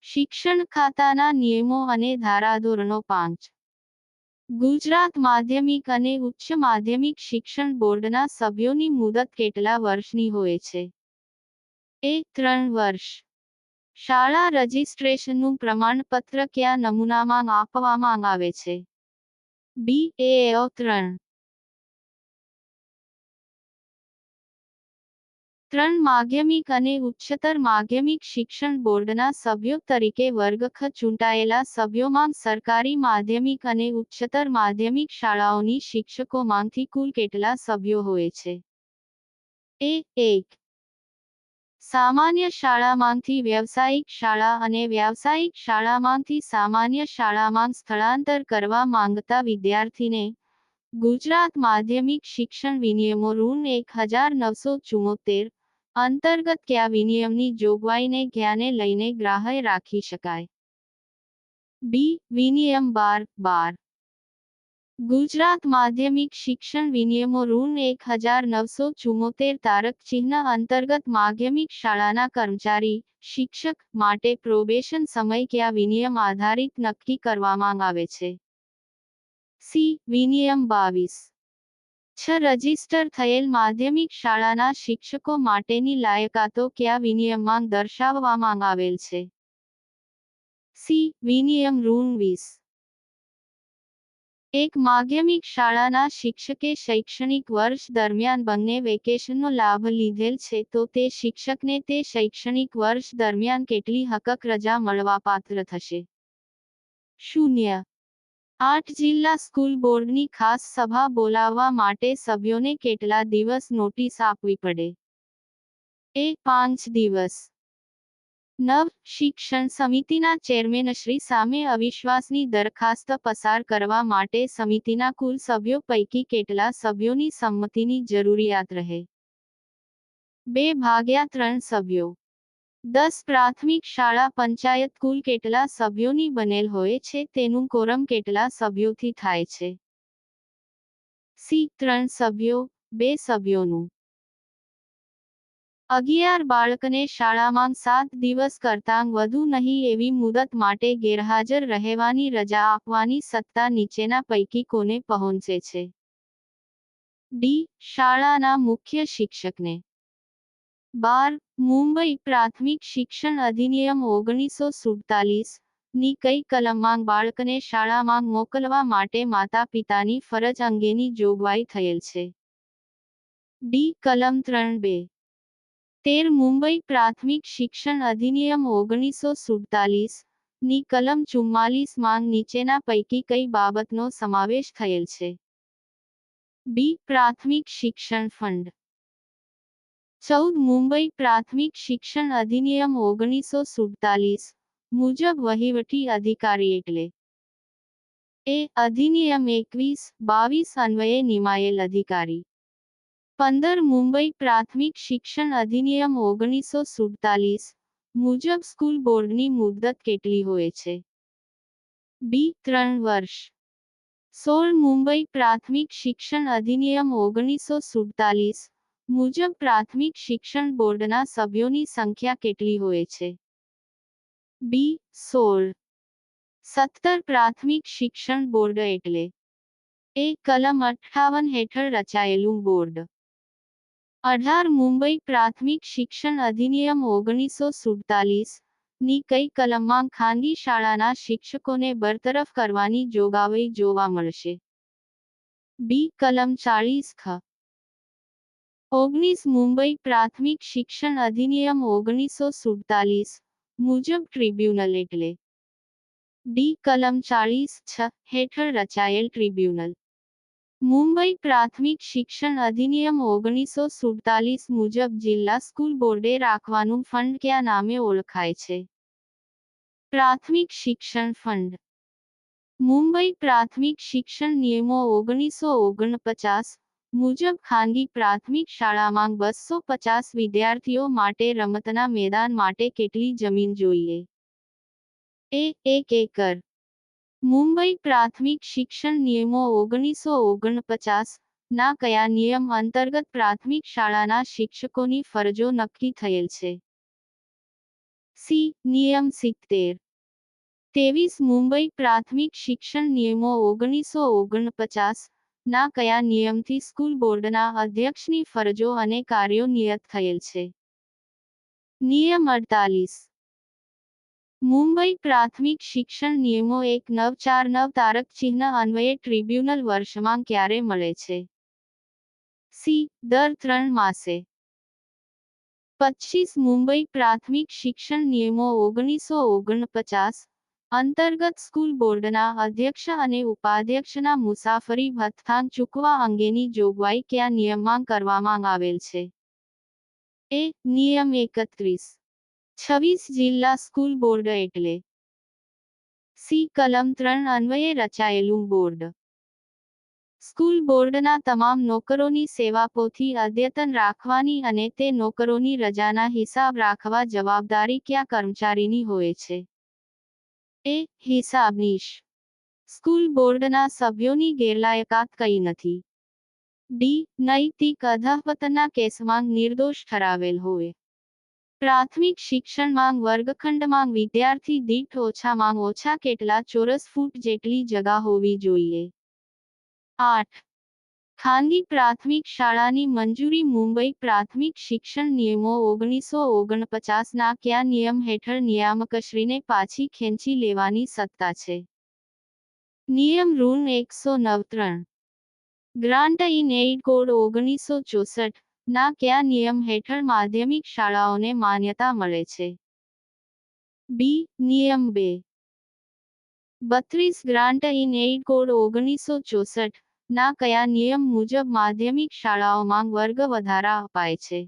શિક્ષણ ખાતાના નિયમો અને ધારાધોરણો 5. ગુજરાત માધ્યમિક અને ઉચ્ચ માધ્યમિક શિક્ષણ બોર્ડના સભ્યોની મુદત કેટલા વર્ષની હોય છે? એ. 3 વર્ષ. શાળા રજિસ્ટ્રેશનનું પ્રમાણપત્ર કયા નમૂનામાં આપવામાં આવે છે? બી. એ. 3. 3 માધ્યમિક અને ઉચ્ચતર માધ્યમિક શિક્ષણ બોર્ડના સભ્યો તરીકે વર્ગખંડ ચૂંટાયેલા સભ્યોમાં સરકારી માધ્યમિક અને ઉચ્ચતર માધ્યમિક શાળાઓની શિક્ષકોમાંથી કુલ કેટલા સભ્યો હોય છે? એ. 1. સામાન્ય શાળામાંથી વ્યાવસાયિક શાળા અને વ્યાવસાયિક શાળામાંથી સામાન્ય શાળામાં સ્થળાંતર કરવા માંગતા વિદ્યાર્થીને ગુજરાત માધ્યમિક શિક્ષણ વિનિયમો રૂ. 1974 અંતર્ગત કયા વિનિયમની જોગવાઈને ધ્યાને લઈને ગ્રાહ્ય રાખી શકાય? બી. વિનિયમ 12. ગુજરાત માધ્યમિક શિક્ષણ વિનિયમો રૂ. 1974 તારક ચિહ્ન અંતર્ગત માધ્યમિક શાળાના કર્મચારી, શિક્ષક માટે પ્રોબેશન સમય કયા વિનિયમ આધારિત નક્કી કરવામાં આવે છે? સી. વિનિયમ 22. 6 રજિસ્ટર થયેલ માધ્યમિક શાળાના શિક્ષકો માટેની લાયકાતો કયા વિનિયમમાં દર્શાવવામાં આવેલ છે? સી. વિનિયમ રૂ. 20. એક માધ્યમિક શાળાના શિક્ષકે શૈક્ષણિક વર્ષ દરમિયાન બંને વેકેશનનો લાભ લીધેલ છે તો તે શિક્ષકને તે શૈક્ષણિક વર્ષ દરમિયાન કેટલી હકક રજા મળવાપાત્ર થશે? 0. 8 જિલ્લા સ્કૂલ બોર્ડની ખાસ સભા બોલાવવા માટે સભ્યોને કેટલા દિવસ નોટિસ આપવી પડે? એ. 5 દિવસ. 9. શિક્ષણ સમિતિના ચેરમેનશ્રી સામે અવિશ્વાસની દરખાસ્ત પસાર કરવા માટે સમિતિના કુલ સભ્યો પૈકી કેટલા સભ્યોની સંમતિની જરૂરિયાત રહે? 2/3 સભ્યો. 10 પ્રાથમિક શાળા પંચાયત કુલ કેટલા સભ્યોની બનેલ હોય છે તેનું કોરમ કેટલા સભ્યોથી થાય છે? સી. 3 સભ્યો, 2 સભ્યોનું. 11 બાળકને શાળામાં 7 દિવસ કરતાં વધુ નહીં એવી મુદત માટે ગેરહાજર રહેવાની રજા આપવાની સત્તા નીચેના પૈકી કોને પહોંચે છે? ડી. શાળાના મુખ્ય શિક્ષકને. 12. મુંબઈ પ્રાથમિક શિક્ષણ અધિનિયમ 1947 ની કઈ કલમમાં બાળકને શાળામાં મોકલવા માટે માતા પિતાની ફરજ અંગેની જોગવાઈ થયેલ છે? ડી. કલમ 3(2). 13. મુંબઈ પ્રાથમિક શિક્ષણ અધિનિયમ 1947 ની કલમ 44 માં નીચેના પૈકી કઈ બાબતનો સમાવેશ થયેલ છે? બી. પ્રાથમિક શિક્ષણ ફંડ. 14. મુંબઈ પ્રાથમિક શિક્ષણ અધિનિયમ 1947 મુજબ વહીવટી અધિકારી એટલે? એ. અધિનિયમ 21-22 અન્વયે નિમાયેલ અધિકારી. 15. મુંબઈ પ્રાથમિક શિક્ષણ અધિનિયમ 1947 મુજબ સ્કૂલ બોર્ડની મુદ્દત કેટલી હોય છે? બી. 3 વર્ષ. 16. મુંબઈ પ્રાથમિક શિક્ષણ અધિનિયમ 1947 મુજબ પ્રાથમિક શિક્ષણ બોર્ડના સભ્યોની સંખ્યા કેટલી હોય છે? બી. 16. 17. પ્રાથમિક શિક્ષણ બોર્ડ એટલે? એ. કલમ 58 હેઠળ રચાયેલું બોર્ડ. 18. મુંબઈ પ્રાથમિક શિક્ષણ અધિનિયમ 1947 ની કઈ કલમમાં ખાનગી શાળાના શિક્ષકોને બરતરફ કરવાની જોગવાઈ જોવા મળશે? બી. કલમ 40 ખ. 19. મુંબઈ પ્રાથમિક શિક્ષણ અધિનિયમ 1947 મુજબ ટ્રિબ્યુનલ એટલે? ડી. કલમ 40(6) હેઠળ રચાયેલ ટ્રિબ્યુનલ. મુંબઈ પ્રાથમિક શિક્ષણ અધિનિયમ 1947 મુજબ જિલ્લા સ્કૂલ બોર્ડે રાખવાનું ફંડ કયા નામે ઓળખાય છે? પ્રાથમિક શિક્ષણ ફંડ. મુંબઈ પ્રાથમિક શિક્ષણ નિયમો 1949 મુજબ ખાનગી પ્રાથમિક શાળામાં 250 વિદ્યાર્થીઓ માટે રમતના મેદાન માટે કેટલી જમીન જોઈએ? એ. 1 એકર. મુંબઈ પ્રાથમિક શિક્ષણ નિયમો 1949 ના કયા નિયમ અંતર્ગત પ્રાથમિક શાળાના શિક્ષકોની ફરજો નક્કી થયેલ છે? સી. નિયમ 70. 23 મુંબઈ પ્રાથમિક શિક્ષણ નિયમો 1949 ના કયા નિયમથી સ્કૂલ બોર્ડના અધ્યક્ષની ફરજો અને કાર્યો નિયત થયેલ છે? નિયમ 48. મુંબઈ પ્રાથમિક શિક્ષણ નિયમો 1949 તારક ચિહ્ન અન્વયે ટ્રિબ્યુનલ વર્ષમાં ક્યારે મળે છે? સી. દર 3 માસે. 25 મુંબઈ પ્રાથમિક શિક્ષણ નિયમો 1949 અંતર્ગત સ્કૂલ બોર્ડના અધ્યક્ષ અને ઉપાધ્યક્ષના મુસાફરી ભથ્થાં ચૂકવવા અંગેની જોગવાઈ કયા નિયમમાં કરવામાં આવેલ છે? એ. નિયમ 31. 26 જિલ્લા સ્કૂલ બોર્ડ એટલે? સી. કલમ 3 અન્વયે રચાયેલું બોર્ડ. સ્કૂલ બોર્ડના તમામ નોકરોની સેવાપોથી અદ્યતન રાખવાની અને તે નોકરોની રજાના હિસાબ રાખવા જવાબદારી કયા કર્મચારીની હોય છે? એ. હિસાબનીશ. સ્કૂલ બોર્ડના સભ્યોની ગેરલાયકાત કઈ નથી? ડી. નૈતિક અધઃપતનના કેસમાં નિર્દોષ ઠરાવેલ હોય. પ્રાથમિક શિક્ષણમાં વર્ગખંડમાં વિદ્યાર્થી દીઠ ઓછામાં ઓછા કેટલા ચોરસ ફૂટ જેટલી જગા હોવી જોઈએ? 8. ખાનગી પ્રાથમિક શાળાની મંજૂરી મુંબઈ પ્રાથમિક શિક્ષણ નિયમો 1949 ના કયા નિયમ હેઠળ નિયામકશ્રીને પાછી ખેંચી લેવાની સત્તા છે? નિયમ rule 193. Grant in aid code 1964 ના કયા નિયમ હેઠળ માધ્યમિક શાળાઓને માન્યતા મળે છે? બી. નિયમ 2. 32 ગ્રાન્ટ ઇન એઇડ કોડ 1964 ના કયા નિયમ મુજબ માધ્યમિક શાળાઓમાં વર્ગ વધારા અપાય છે?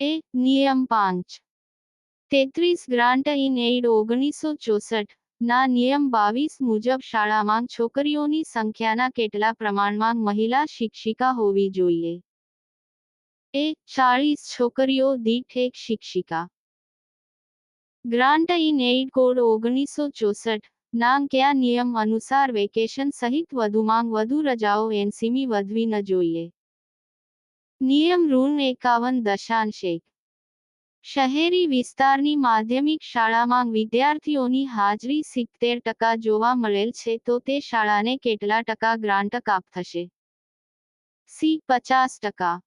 એ. નિયમ 5. 33 ગ્રાન્ટ ઇન એઇડ 1964 ના નિયમ 22 મુજબ શાળામાં છોકરીઓની સંખ્યાના કેટલા પ્રમાણમાં મહિલા શિક્ષિકા હોવી જોઈએ? એ. 40 છોકરીઓ દીઠ એક શિક્ષિકા. ગ્રાન્ટ ઇન એઇડ કોડ 1964 ના કયા નિયમ અનુસાર વેકેશન સહિત વધુમાં વધુ રજાઓ 80મી વધવી ન જોઈએ? નિયમ રૂલ 51.1. શહેરી વિસ્તારની માધ્યમિક શાળામાં વિદ્યાર્થીઓની હાજરી 70% જોવા મળેલ છે તો તે શાળાને કેટલા ટકા ગ્રાન્ટ કાપ થશે? સી. 50%.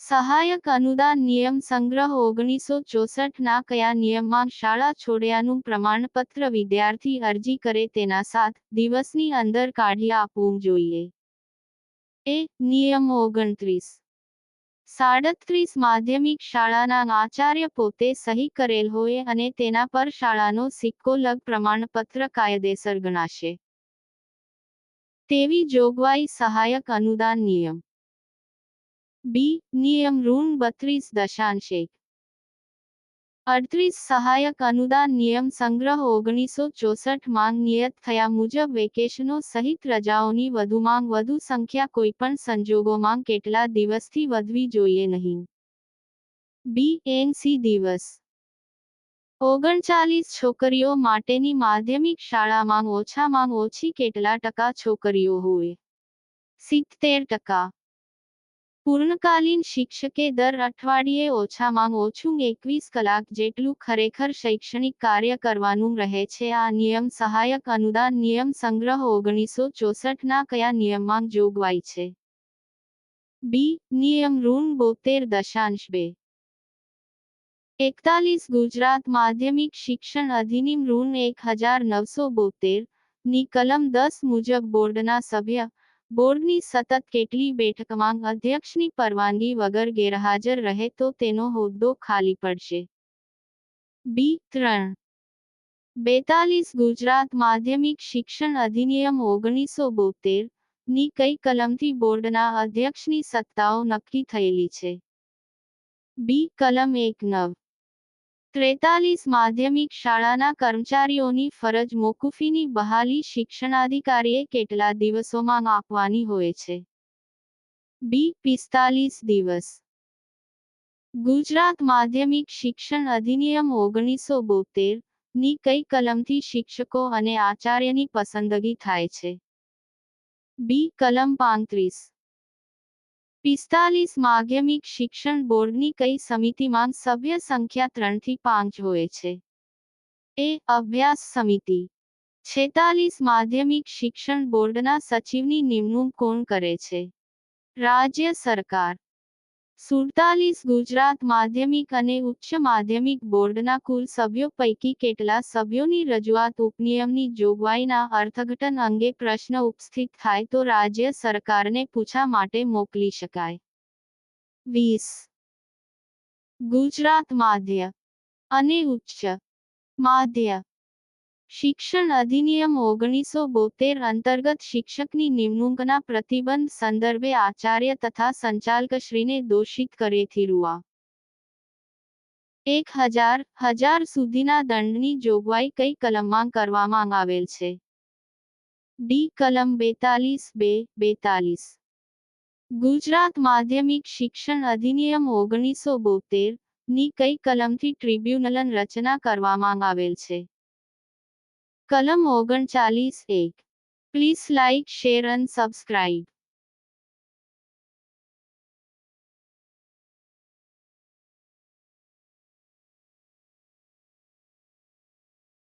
સહાયક અનુદાન નિયમ સંગ્રહ 1964 ના કયા નિયમમાં શાળા છોડ્યાનું પ્રમાણપત્ર વિદ્યાર્થી અરજી કરે તેના 7 દિવસની અંદર કાઢી આપવું જોઈએ? એ. નિયમ 29. 37 માધ્યમિક શાળાના આચાર્ય પોતે સહી કરેલ હોય અને તેના પર શાળાનો સિક્કો લગ પ્રમાણપત્ર કાયદેસર ગણાશે તેવી જોગવાઈ સહાયક અનુદાન નિયમ? બી. નિયમ રૂલ 32.1. 38 સહાયક અનુદાન નિયમ સંગ્રહ 1964 માં નિયત થયા મુજબ વેકેશનો સહિત રજાઓની વધુમાં વધુ સંખ્યા કોઈપણ સંજોગોમાં કેટલા દિવસથી વધવી જોઈએ નહીં? બી. 80 દિવસ. 39 છોકરીઓ માટેની માધ્યમિક શાળામાં ઓછામાં ઓછી કેટલા ટકા છોકરીઓ હોય? 70%. પૂર્ણકાલીન શિક્ષકે દર અઠવાડિયે ઓછામાં ઓછું 21 કલાક જેટલું ખરેખર શૈક્ષણિક કાર્ય કરવાનું રહે છે. આ નિયમ સહાયક અનુદાન નિયમ સંગ્રહ 1964 ના કયા નિયમમાં જોગવાઈ છે? બી. નિયમ રૂલ 72.2. 41 ગુજરાત માધ્યમિક શિક્ષણ અધિનિયમ રૂલ 1972 ની કલમ 10 મુજબ બોર્ડના સભ્ય બોર્ડની સતત કેટલી બેઠકમાં અધ્યક્ષની પરવાનગી વગર ગેરહાજર રહે તો તેનો હોદ્દો ખાલી પડશે? બી. 3. 42 ગુજરાત માધ્યમિક શિક્ષણ અધિનિયમ 1972 ની કઈ કલમથી બોર્ડના અધ્યક્ષની સત્તાઓ નક્કી થયેલી છે? બી. કલમ 1.9. 43 માધ્યમિક શાળાના કર્મચારીઓની ફરજ મોકૂફીની બહાલી શિક્ષણાધિકારીએ કેટલા દિવસોમાં આપવાની હોય છે? બી. 45 દિવસ. ગુજરાત માધ્યમિક શિક્ષણ અધિનિયમ 1972 ની કઈ કલમથી શિક્ષકો અને આચાર્યની પસંદગી થાય છે? બી. કલમ 35. 45 માધ્યમિક શિક્ષણ બોર્ડની કઈ સમિતિમાં સભ્ય સંખ્યા 3 થી 5 હોય છે? એ. અભ્યાસ સમિતિ. 46 માધ્યમિક શિક્ષણ બોર્ડના સચિવની નિમણૂક કોણ કરે છે? રાજ્ય સરકાર. 47 ગુજરાત માધ્યમિક અને ઉચ્ચ માધ્યમિક બોર્ડના કુલ સભ્યો પૈકી કેટલા સભ્યોની રજૂઆત ઉપનિયમની જોગવાઈના અર્થઘટન અંગે પ્રશ્ન ઉપસ્થિત થાય તો રાજ્ય સરકારને પૂછા માટે મોકલી શકાય? 20. ગુજરાત માધ્ય અને ઉચ્ચ માધ્ય શિક્ષણ અધિનિયમ 1972 અંતર્ગત શિક્ષકની નિમણૂકના પ્રતિબંધ સંદર્ભે આચાર્ય તથા સંચાલકશ્રીને દોષિત કરેથી રૂ. 1000 સુધીના દંડની જોગવાઈ કઈ કલમમાં કરવામાં આવેલ છે? ડી. કલમ 42(2), 42. ગુજરાત માધ્યમિક શિક્ષણ અધિનિયમ 1972 ની કઈ કલમથી ટ્રિબ્યુનલની રચના કરવામાં આવેલ છે? કલમ 39(1). પ્લીઝ લાઇક, શેર અને સબસ્ક્રાઇબ.